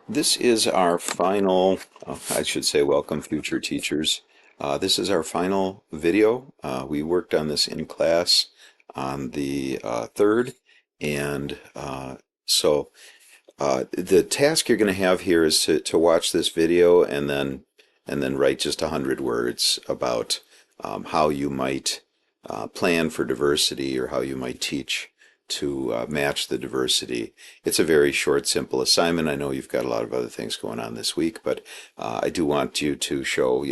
This is our final, I should say, welcome future teachers. This is our final video. We worked on this in class on the 3rd, and the task you're going to have here is to watch this video and then write just 100 words about how you might plan for diversity or how you might teach to match the diversity. It's a very short, simple assignment. I know you've got a lot of other things going on this week, but I do want you to show,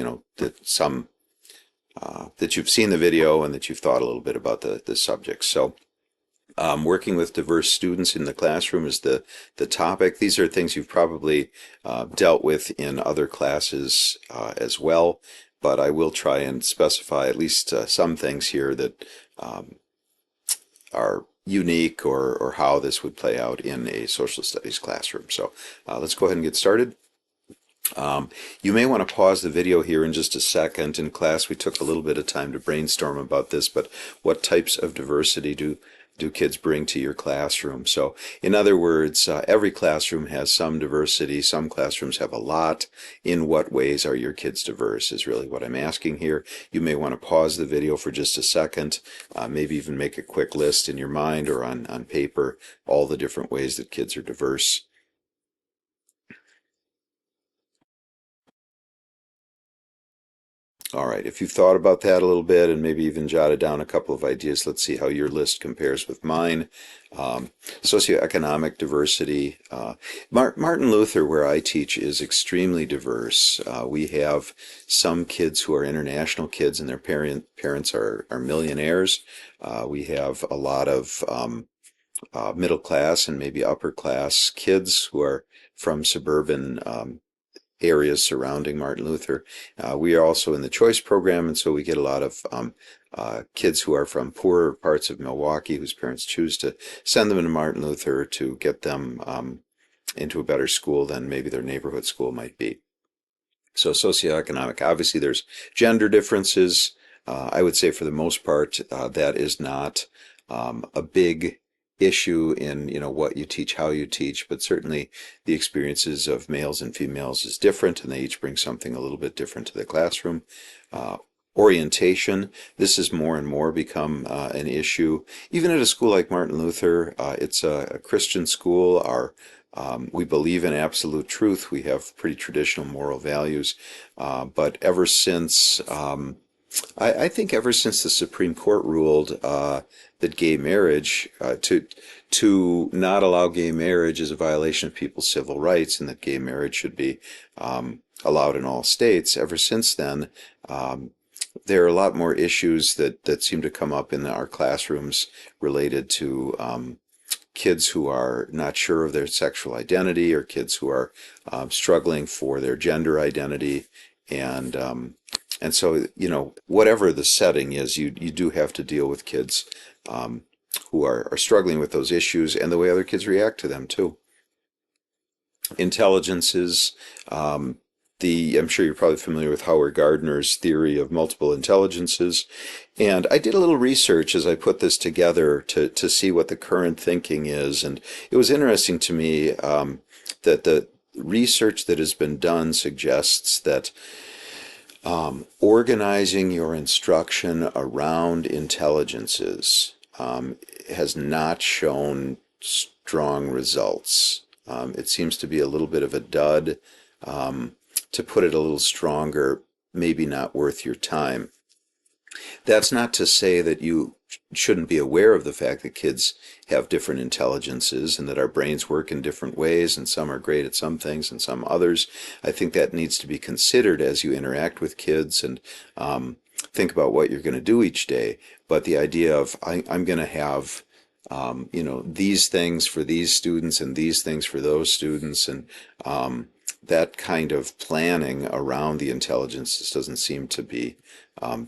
that you've seen the video and that you've thought a little bit about the subject. So, working with diverse students in the classroom is the topic. These are things you've probably dealt with in other classes as well, but I will try and specify at least some things here that are unique or how this would play out in a social studies classroom. So let's go ahead and get started. You may want to pause the video here in just a second. In class, we took a little bit of time to brainstorm about this, but what types of diversity do kids bring to your classroom? So, in other words, every classroom has some diversity. Some classrooms have a lot. In what ways are your kids diverse is really what I'm asking here. You may want to pause the video for just a second, maybe even make a quick list in your mind or on paper, all the different ways that kids are diverse. All right, if you've thought about that a little bit and maybe even jotted down a couple of ideas, let's see how your list compares with mine. Socioeconomic diversity. Martin Luther, where I teach, is extremely diverse. We have some kids who are international kids and their parents are millionaires. We have a lot of middle class and maybe upper class kids who are from suburban areas surrounding Martin Luther. We are also in the choice program, and so we get a lot of kids who are from poorer parts of Milwaukee whose parents choose to send them to Martin Luther to get them into a better school than maybe their neighborhood school might be. So socioeconomic, obviously there's gender differences. I would say for the most part that is not a big issue in what you teach, how you teach, but certainly the experiences of males and females is different, and they each bring something a little bit different to the classroom. Orientation, this has more and more become an issue, even at a school like Martin Luther. It's a Christian school. We believe in absolute truth. We have pretty traditional moral values, but ever since I think ever since the Supreme Court ruled that gay marriage to not allow gay marriage is a violation of people's civil rights, and that gay marriage should be allowed in all states. Ever since then, there are a lot more issues that seem to come up in our classrooms related to kids who are not sure of their sexual identity, or kids who are struggling for their gender identity, and so, whatever the setting is, you do have to deal with kids who are struggling with those issues and the way other kids react to them too. Intelligences, I'm sure you're probably familiar with Howard Gardner's theory of multiple intelligences. And I did a little research as I put this together to see what the current thinking is. And it was interesting to me that the research that has been done suggests that organizing your instruction around intelligences has not shown strong results. It seems to be a little bit of a dud. To put it a little stronger, maybe not worth your time. That's not to say that you shouldn't be aware of the fact that kids have different intelligences and that our brains work in different ways, and some are great at some things and some others. I think that needs to be considered as you interact with kids and think about what you're going to do each day. But the idea of I'm going to have these things for these students and these things for those students, and that kind of planning around the intelligences doesn't seem to be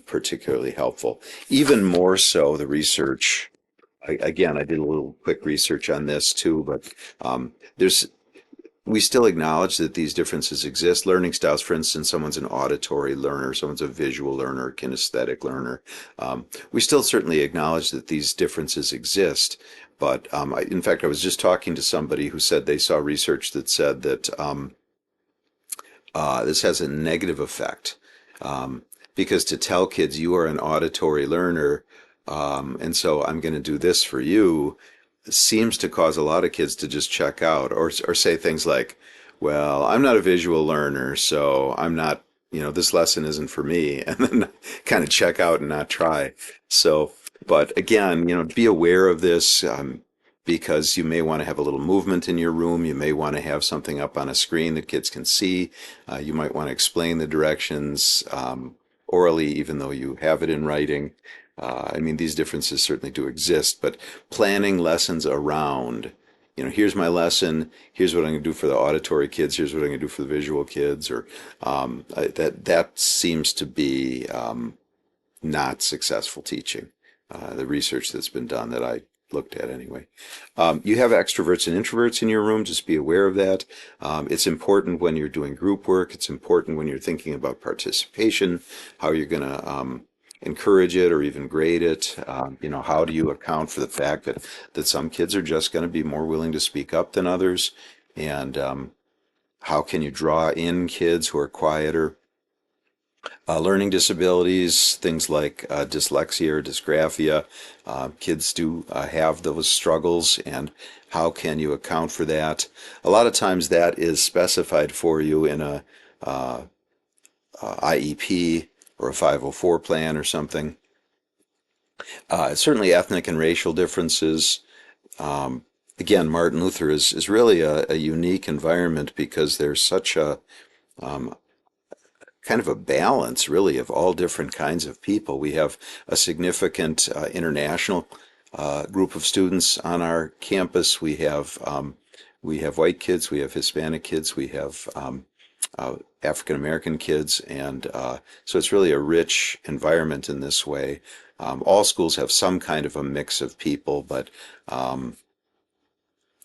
particularly helpful. Even more so, the research, again, I did a little quick research on this too, but we still acknowledge that these differences exist. Learning styles, for instance, someone's an auditory learner, someone's a visual learner, kinesthetic learner. We still certainly acknowledge that these differences exist, But in fact, I was just talking to somebody who said they saw research that said that this has a negative effect, um, because to tell kids you are an auditory learner, and so I'm going to do this for you, seems to cause a lot of kids to just check out, or say things like, "Well, I'm not a visual learner, so I'm not, this lesson isn't for me," and then kind of check out and not try. So, but again, be aware of this. Because you may want to have a little movement in your room. You may want to have something up on a screen that kids can see. You might want to explain the directions orally, even though you have it in writing. I mean, these differences certainly do exist, but planning lessons around, here's my lesson, here's what I'm going to do for the auditory kids, here's what I'm going to do for the visual kids, or that seems to be not successful teaching. The research that's been done that I looked at anyway. You have extroverts and introverts in your room. Just be aware of that. It's important when you're doing group work. It's important when you're thinking about participation, how you're going to encourage it or even grade it. How do you account for the fact that some kids are just going to be more willing to speak up than others? And how can you draw in kids who are quieter? Learning disabilities, things like dyslexia or dysgraphia, kids do have those struggles, and how can you account for that? A lot of times that is specified for you in a IEP or a 504 plan or something. Certainly ethnic and racial differences. Again, Martin Luther is really a unique environment because there's such a kind of a balance, really, of all different kinds of people. We have a significant international group of students on our campus. We have white kids, we have Hispanic kids, we have African American kids, and so it's really a rich environment in this way. All schools have some kind of a mix of people, but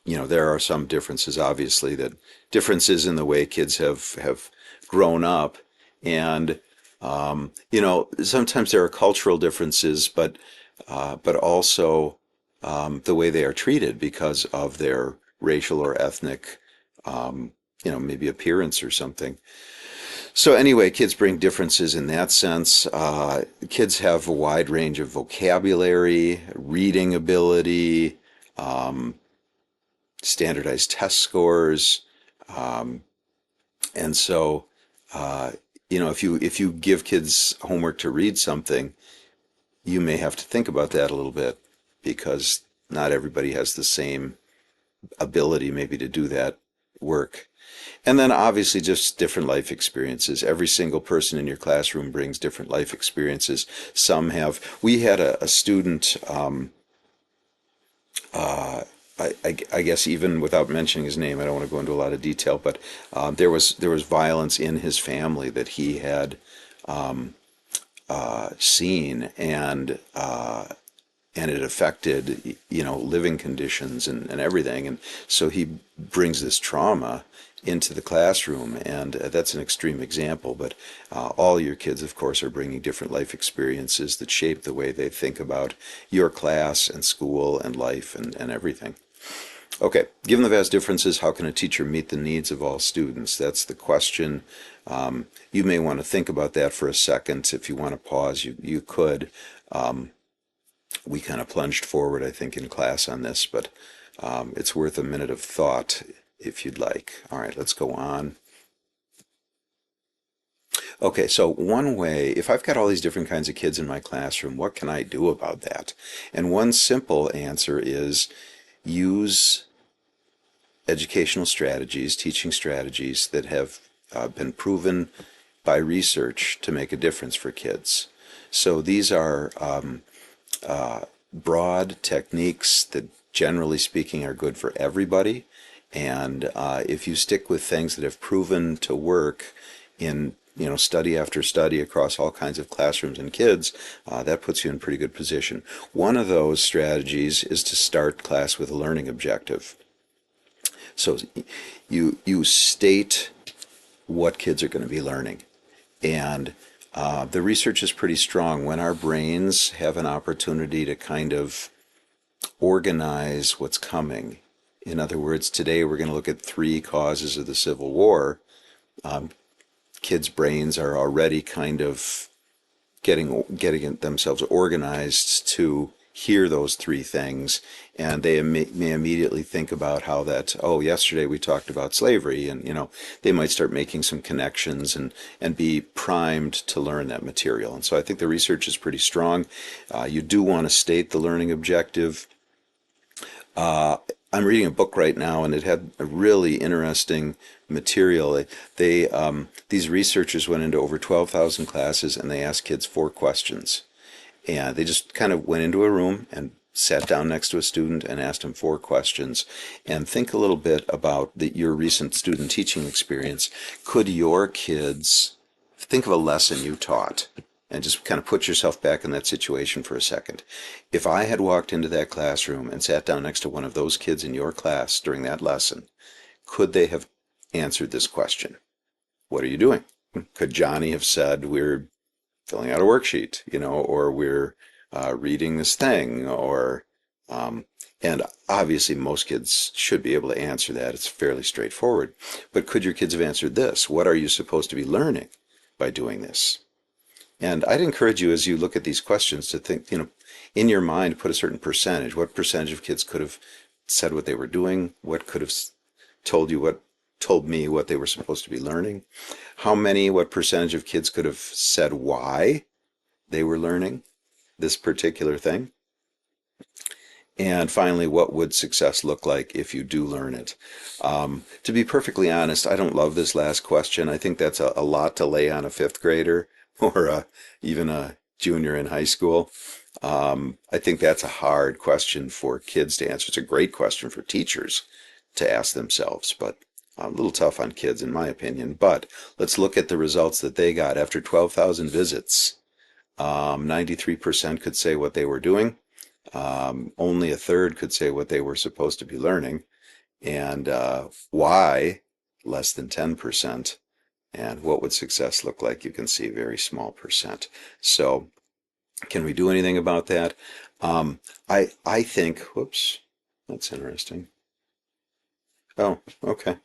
there are some differences, obviously, that differences in the way kids have grown up. And sometimes there are cultural differences, but also the way they are treated because of their racial or ethnic, maybe appearance or something. So anyway, kids bring differences in that sense. Kids have a wide range of vocabulary, reading ability, standardized test scores, and so if you give kids homework to read something, you may have to think about that a little bit because not everybody has the same ability maybe to do that work. And then obviously just different life experiences. Every single person in your classroom brings different life experiences. We had a student, I guess even without mentioning his name, I don't want to go into a lot of detail, but there was violence in his family that he had seen, and it affected living conditions and everything, and so he brings this trauma into the classroom, and that's an extreme example, but all your kids, of course, are bringing different life experiences that shape the way they think about your class and school and life and everything. Okay, given the vast differences, how can a teacher meet the needs of all students? That's the question. You may want to think about that for a second. If you want to pause, you could. We kind of plunged forward, I think, in class on this, but it's worth a minute of thought if you'd like. All right, let's go on. Okay, so one way, if I've got all these different kinds of kids in my classroom, what can I do about that? And one simple answer is use educational strategies, teaching strategies that have been proven by research to make a difference for kids. So these are broad techniques that, generally speaking, are good for everybody. And if you stick with things that have proven to work in study after study across all kinds of classrooms and kids, that puts you in a pretty good position. One of those strategies is to start class with a learning objective. So you state what kids are going to be learning. And the research is pretty strong. When our brains have an opportunity to kind of organize what's coming. In other words, today we're going to look at three causes of the Civil War. Um, Kids' brains are already kind of getting themselves organized to hear those three things, and they may immediately think about how that, oh, yesterday we talked about slavery, and they might start making some connections and be primed to learn that material. And so I think the research is pretty strong. You do want to state the learning objective. I'm reading a book right now, and it had a really interesting material. These researchers went into over 12,000 classes, and they asked kids four questions. And they just kind of went into a room and sat down next to a student and asked him four questions. And think a little bit about your recent student teaching experience. Could your kids think of a lesson you taught? And just kind of put yourself back in that situation for a second. If I had walked into that classroom and sat down next to one of those kids in your class during that lesson, could they have answered this question? What are you doing? Could Johnny have said, we're filling out a worksheet, or we're reading this thing, and obviously most kids should be able to answer that. It's fairly straightforward. But could your kids have answered this? What are you supposed to be learning by doing this? And I'd encourage you, as you look at these questions, to think, in your mind, put a certain percentage. What percentage of kids could have said what they were doing? What could have told me what they were supposed to be learning? What percentage of kids could have said why they were learning this particular thing? And finally, what would success look like if you do learn it? To be perfectly honest, I don't love this last question. I think that's a lot to lay on a fifth grader or even a junior in high school. I think that's a hard question for kids to answer. It's a great question for teachers to ask themselves, but a little tough on kids, in my opinion. But let's look at the results that they got after 12,000 visits. 93% could say what they were doing. Only a third could say what they were supposed to be learning. And why, less than 10%. And what would success look like? You can see very small percent. So can we do anything about that? I think, whoops, that's interesting. Oh, okay.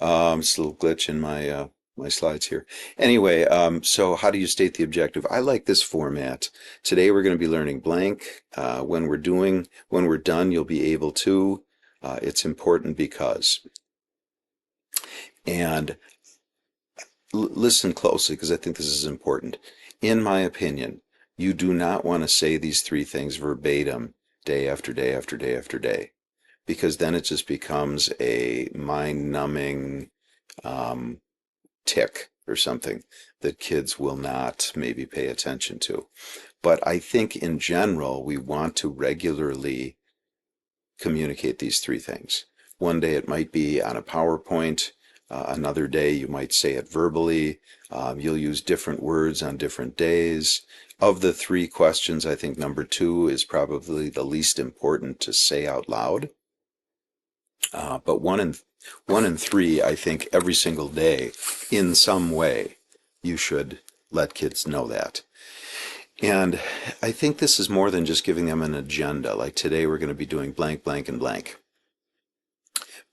It's a little glitch in my slides here. Anyway, so how do you state the objective? I like this format. Today we're going to be learning blank. When we're done, you'll be able to. It's important because. And listen closely, because I think this is important. In my opinion, you do not want to say these three things verbatim day after day after day after day, because then it just becomes a mind-numbing tick or something that kids will not maybe pay attention to. But I think in general, we want to regularly communicate these three things. One day it might be on a PowerPoint. Another day you might say it verbally. You'll use different words on different days. Of the three questions, I think number 2 is probably the least important to say out loud. But one and 3, I think every single day, in some way, you should let kids know that. And I think this is more than just giving them an agenda. Like today we're going to be doing blank, blank, and blank.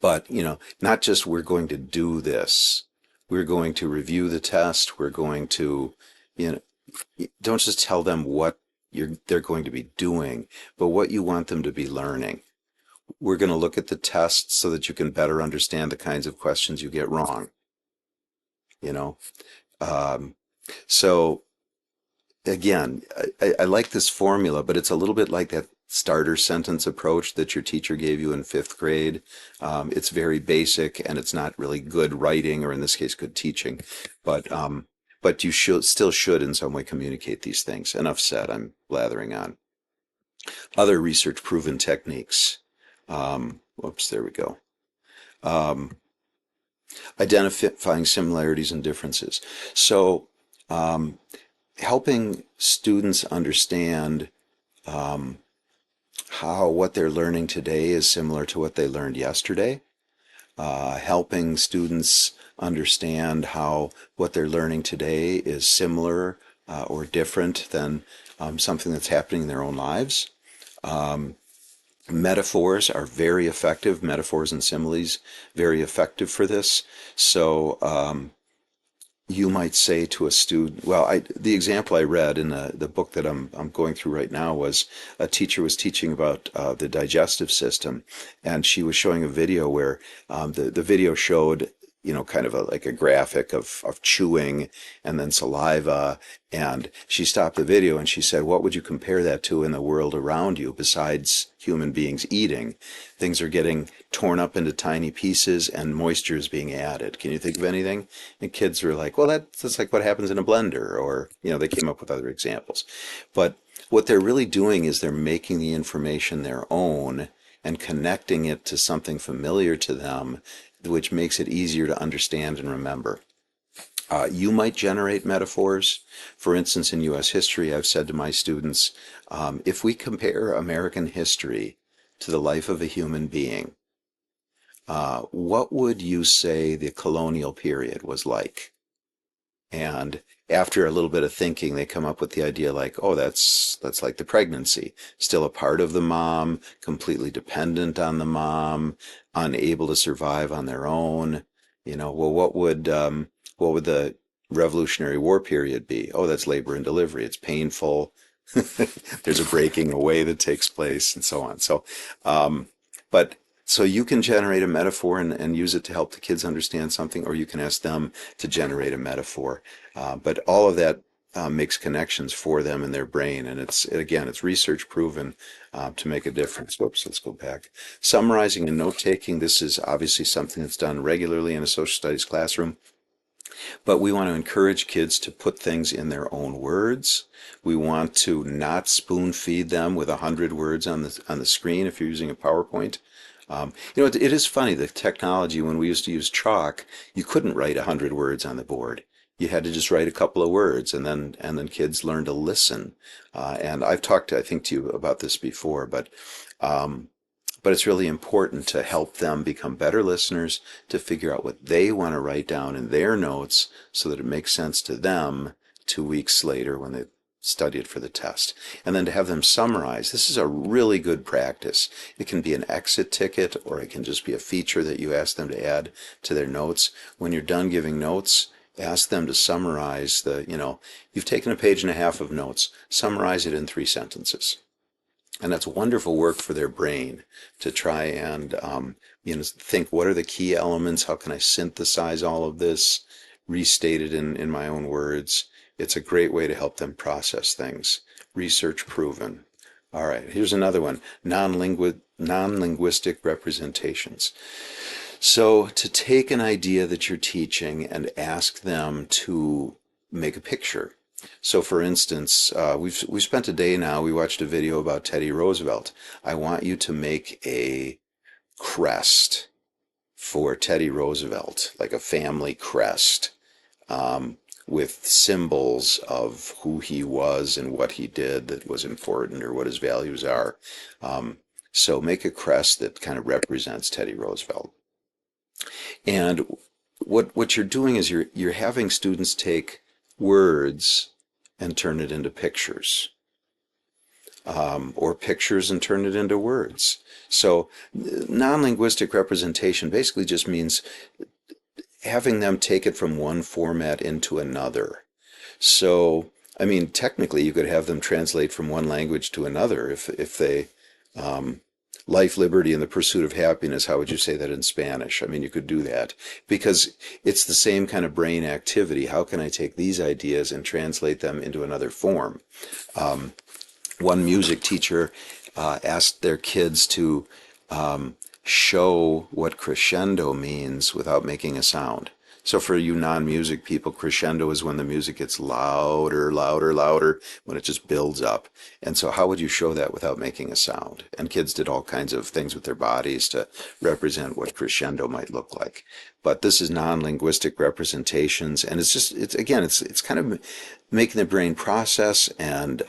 But, not just we're going to do this. We're going to review the test. We're going to, don't just tell them what they're going to be doing, but what you want them to be learning. We're going to look at the test so that you can better understand the kinds of questions you get wrong. So again, I like this formula, but it's a little bit like that starter sentence approach that your teacher gave you in 5th grade. It's very basic, and it's not really good writing, or in this case, good teaching. But you still should in some way communicate these things. Enough said. I'm blathering on. Other research proven techniques. Whoops, there we go. Identifying similarities and differences. So helping students understand how what they're learning today is similar to what they learned yesterday. Helping students understand how what they're learning today is similar or different than something that's happening in their own lives. Metaphors are very effective. Metaphors and similes, very effective for this. So you might say to a student, well, the example I read in the book that I'm going through right now was a teacher was teaching about the digestive system, and she was showing a video where the video showed, kind of like a graphic of chewing and then saliva. And she stopped the video and she said, what would you compare that to in the world around you besides human beings eating? Things are getting torn up into tiny pieces and moisture is being added. Can you think of anything? And kids were like, well, that's like what happens in a blender. Or, they came up with other examples. But what they're really doing is they're making the information their own and connecting it to something familiar to them, which makes it easier to understand and remember. You might generate metaphors. For instance, in U.S. history, I've said to my students, if we compare American history to the life of a human being, what would you say the colonial period was like? And after a little bit of thinking, they come up with the idea like, oh, that's like the pregnancy, still a part of the mom, completely dependent on the mom, unable to survive on their own. Well, what would the Revolutionary War period be? Oh, that's labor and delivery. It's painful. There's a breaking away that takes place, and so on. Um, but so you can generate a metaphor and use it to help the kids understand something, or you can ask them to generate a metaphor. But all of that makes connections for them in their brain, and it's research proven to make a difference. Whoops, let's go back. Summarizing and note taking. This is obviously something that's done regularly in a social studies classroom. But we want to encourage kids to put things in their own words. We want to not spoon feed them with 100 words on the screen if you're using a PowerPoint. It is funny, the technology, when we used to use chalk, you couldn't write 100 words on the board. You had to just write a couple of words, and then kids learn to listen. And I've talked, I think, to you about this before, um, but it's really important to help them become better listeners, to figure out what they want to write down in their notes so that it makes sense to them 2 weeks later when they study it for the test. And then to have them summarize. This is a really good practice. It can be an exit ticket, or it can just be a feature that you ask them to add to their notes. When you're done giving notes, ask them to summarize you've taken a page and a half of notes, summarize it in 3 sentences. And that's wonderful work for their brain to try and think, what are the key elements? How can I synthesize all of this, restate it in my own words? It's a great way to help them process things. Research proven. All right, here's another one, non-linguistic representations. So to take an idea that you're teaching and ask them to make a picture. So, for instance, we've spent a day now. We watched a video about Teddy Roosevelt. I want you to make a crest for Teddy Roosevelt, like a family crest, with symbols of who he was and what he did that was important, or what his values are. So make a crest that kind of represents Teddy Roosevelt. And what you're doing is you're having students take words and turn it into pictures, or pictures and turn it into words. So non-linguistic representation basically just means having them take it from one format into another. So, I mean, technically you could have them translate from one language to another if they life, liberty, and the pursuit of happiness. How would you say that in Spanish? I mean, you could do that because it's the same kind of brain activity. How can I take these ideas and translate them into another form? One music teacher asked their kids to show what crescendo means without making a sound. So for you non-music people, crescendo is when the music gets louder, louder, louder, when it just builds up. And so how would you show that without making a sound? And kids did all kinds of things with their bodies to represent what crescendo might look like. But this is non-linguistic representations, and it's kind of making the brain process and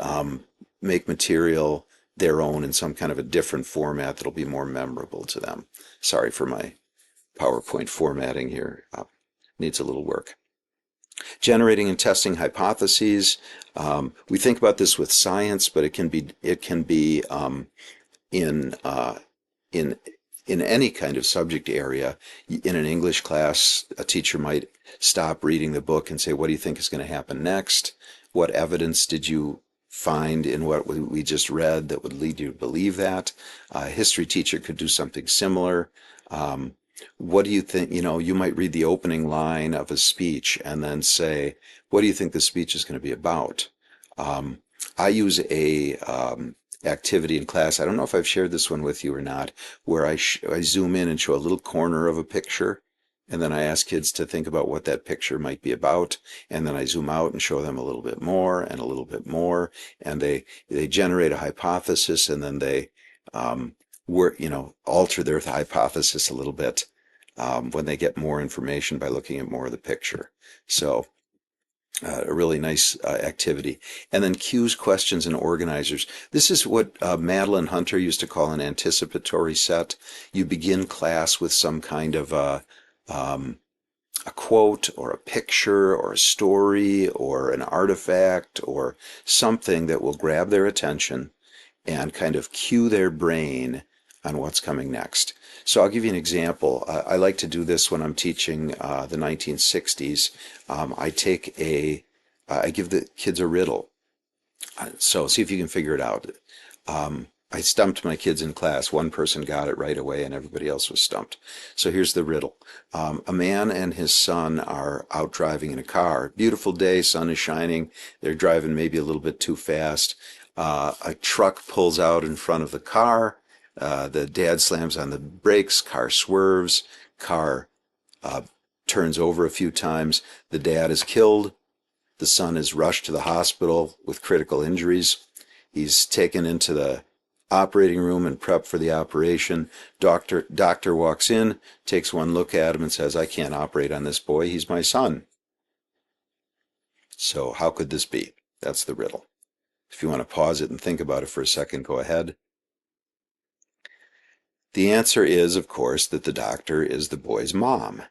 make material their own in some kind of a different format that'll be more memorable to them. Sorry for my PowerPoint formatting here. Needs a little work. Generating and testing hypotheses. We think about this with science, but it can be in in in any kind of subject area. In an English class, a teacher might stop reading the book and say, "What do you think is going to happen next? What evidence did you find in what we just read that would lead you to believe that?" A history teacher could do something similar. Um, what do you think? You might read the opening line of a speech and then say, "What do you think the speech is going to be about?" Um, I use a activity in class. I don't know if I've shared this one with you or not, where I zoom in and show a little corner of a picture, and then I ask kids to think about what that picture might be about, and then I zoom out and show them a little bit more and a little bit more, and they generate a hypothesis, and then they alter their hypothesis a little bit when they get more information by looking at more of the picture. So a really nice activity. And then cues, questions, and organizers. This is what Madeline Hunter used to call an anticipatory set. You begin class with some kind of a quote or a picture or a story or an artifact or something that will grab their attention and kind of cue their brain on what's coming next. So I'll give you an example. I like to do this when I'm teaching the 1960s. I give the kids a riddle. So see if you can figure it out. I stumped my kids in class. One person got it right away and everybody else was stumped. So here's the riddle. A man and his son are out driving in a car. Beautiful day, sun is shining. They're driving maybe a little bit too fast. A truck pulls out in front of the car. The dad slams on the brakes. Car swerves. Car turns over a few times. The dad is killed. The son is rushed to the hospital with critical injuries. He's taken into the operating room and prepped for the operation. Doctor walks in, takes one look at him and says, "I can't operate on this boy. He's my son." So how could this be? That's the riddle. If you want to pause it and think about it for a second, go ahead. The answer is, of course, that the doctor is the boy's mom.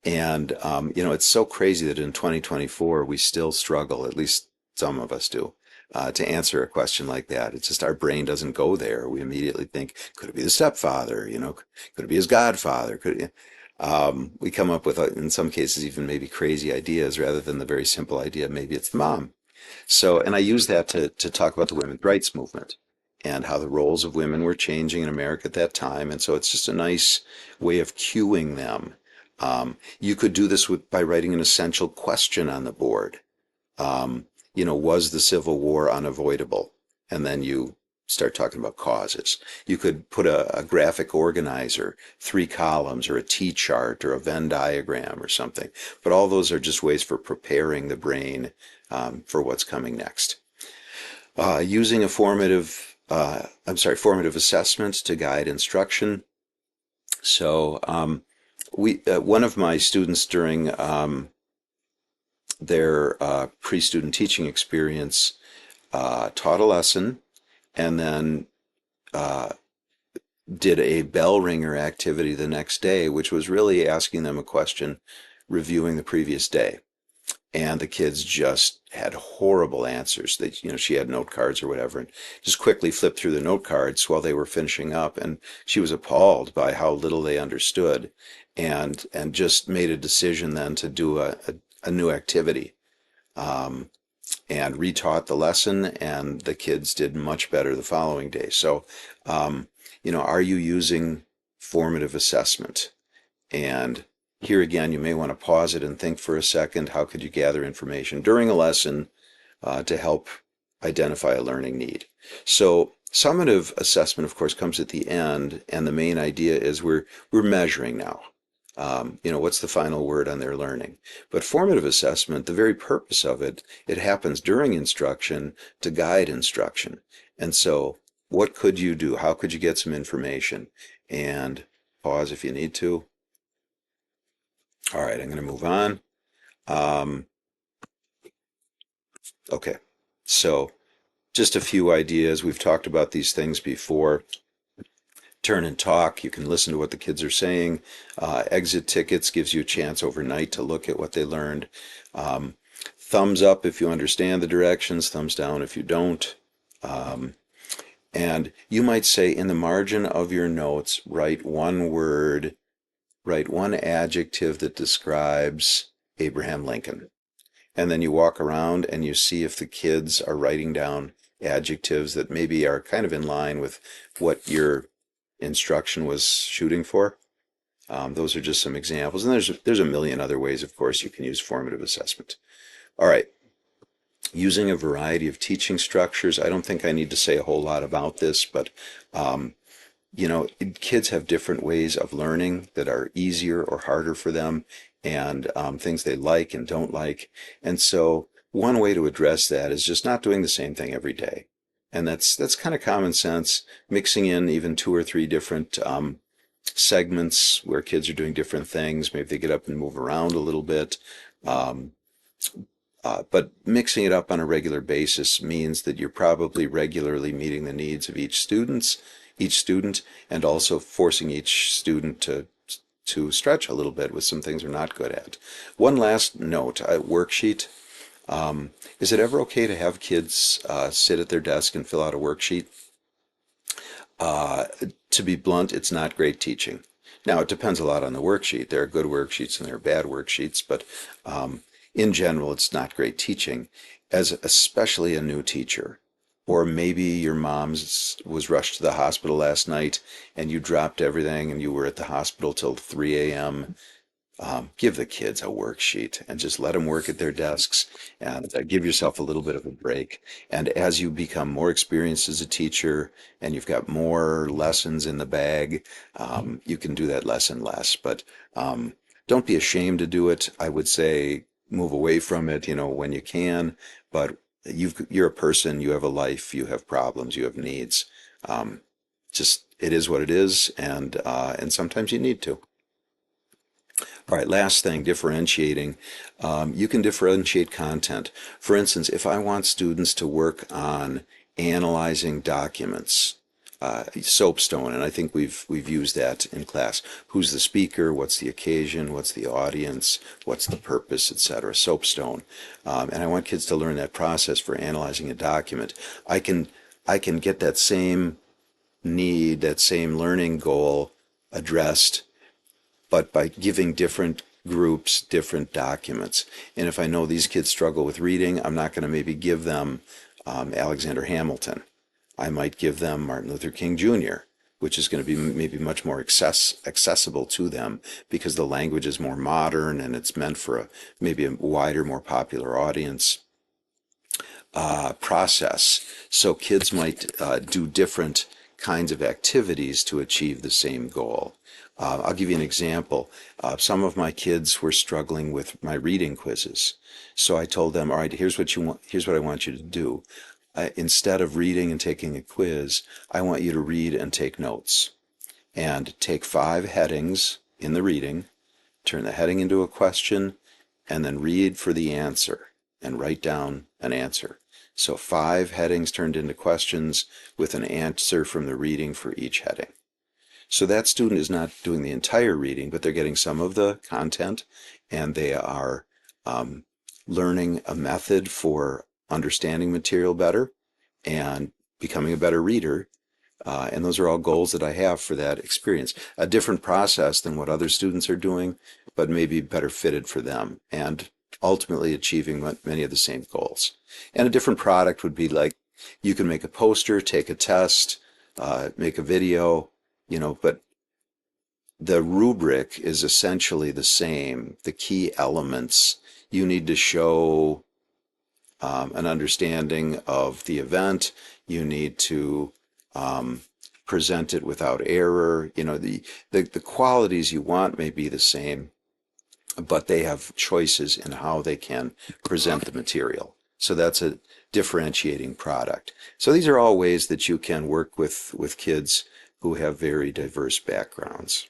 And, it's so crazy that in 2024 we still struggle, at least some of us do, to answer a question like that. It's just our brain doesn't go there. We immediately think, could it be the stepfather? Could it be his godfather? We come up with, in some cases, even maybe crazy ideas rather than the very simple idea, maybe it's the mom. So, and I use that to talk about the women's rights movement and how the roles of women were changing in America at that time. And so it's just a nice way of cueing them. You could do this by writing an essential question on the board. Was the Civil War unavoidable? And then you start talking about causes. You could put a graphic organizer, 3 columns, or a T-chart, or a Venn diagram, or something. But all those are just ways for preparing the brain for what's coming next. Using a formative assessment to guide instruction. So one of my students during their pre-student teaching experience taught a lesson and then did a bell ringer activity the next day, which was really asking them a question, reviewing the previous day. And the kids just had horrible answers. She had note cards or whatever, and just quickly flipped through the note cards while they were finishing up. And she was appalled by how little they understood, and just made a decision then to do a new activity, and retaught the lesson. And the kids did much better the following day. So, are you using formative assessment? And here again, you may want to pause it and think for a second, how could you gather information during a lesson to help identify a learning need? So summative assessment, of course, comes at the end, and the main idea is we're measuring now. What's the final word on their learning? But formative assessment, the very purpose of it happens during instruction to guide instruction. And so what could you do? How could you get some information? And pause if you need to. All right, I'm going to move on. Okay, so just a few ideas. We've talked about these things before. Turn and talk. You can listen to what the kids are saying. Exit tickets gives you a chance overnight to look at what they learned. Thumbs up if you understand the directions. Thumbs down if you don't. And you might say in the margin of your notes, write one word, write one adjective that describes Abraham Lincoln. And then you walk around and you see if the kids are writing down adjectives that maybe are kind of in line with what your instruction was shooting for. Those are just some examples. And there's a million other ways, of course, you can use formative assessment. All right. Using a variety of teaching structures. I don't think I need to say a whole lot about this, but um, kids have different ways of learning that are easier or harder for them, and things they like and don't like. And so one way to address that is just not doing the same thing every day. And that's kind of common sense, mixing in even two or three different segments where kids are doing different things. Maybe they get up and move around a little bit. Um, but mixing it up on a regular basis means that you're probably regularly meeting the needs of each student, and also forcing each student to stretch a little bit with some things they're not good at. One last note, a worksheet. Is it ever okay to have kids sit at their desk and fill out a worksheet? Uh, to be blunt, it's not great teaching. Now, it depends a lot on the worksheet. There are good worksheets and there are bad worksheets, but in general, it's not great teaching, as especially a new teacher. Or maybe your mom was rushed to the hospital last night and you dropped everything and you were at the hospital till 3 a.m. Give the kids a worksheet and just let them work at their desks, and give yourself a little bit of a break. And as you become more experienced as a teacher and you've got more lessons in the bag, you can do that less and less. But don't be ashamed to do it. I would say move away from it, when you can. But you're a person, you have a life, you have problems, you have needs. Um, just it is what it is, and sometimes you need to. All right, last thing, differentiating. You can differentiate content. For instance, if I want students to work on analyzing documents, soapstone, and I think we've used that in class. Who's the speaker? What's the occasion? What's the audience? What's the purpose, etc. Soapstone, and I want kids to learn that process for analyzing a document. I can I can get that same need, that same learning goal addressed, but by giving different groups different documents. And if I know these kids struggle with reading, I'm not going to maybe give them Alexander Hamilton. I might give them Martin Luther King Jr., which is going to be maybe much more accessible to them because the language is more modern and it's meant for maybe a wider, more popular audience. Process. So kids might do different kinds of activities to achieve the same goal. I'll give you an example. Some of my kids were struggling with my reading quizzes. So I told them, all right, here's what I want you to do. Instead of reading and taking a quiz, I want you to read and take notes. And take 5 headings in the reading, turn the heading into a question, and then read for the answer and write down an answer. So 5 headings turned into questions with an answer from the reading for each heading. So that student is not doing the entire reading, but they're getting some of the content, and they are learning a method for understanding material better and becoming a better reader. And those are all goals that I have for that experience. A different process than what other students are doing, but maybe better fitted for them, and ultimately achieving many of the same goals. And a different product would be like, you can make a poster, take a test, make a video, but the rubric is essentially the same. The key elements, you need to show an understanding of the event. You need to present it without error. The qualities you want may be the same, but they have choices in how they can present the material. So that's a differentiating product. So these are all ways that you can work with kids who have very diverse backgrounds.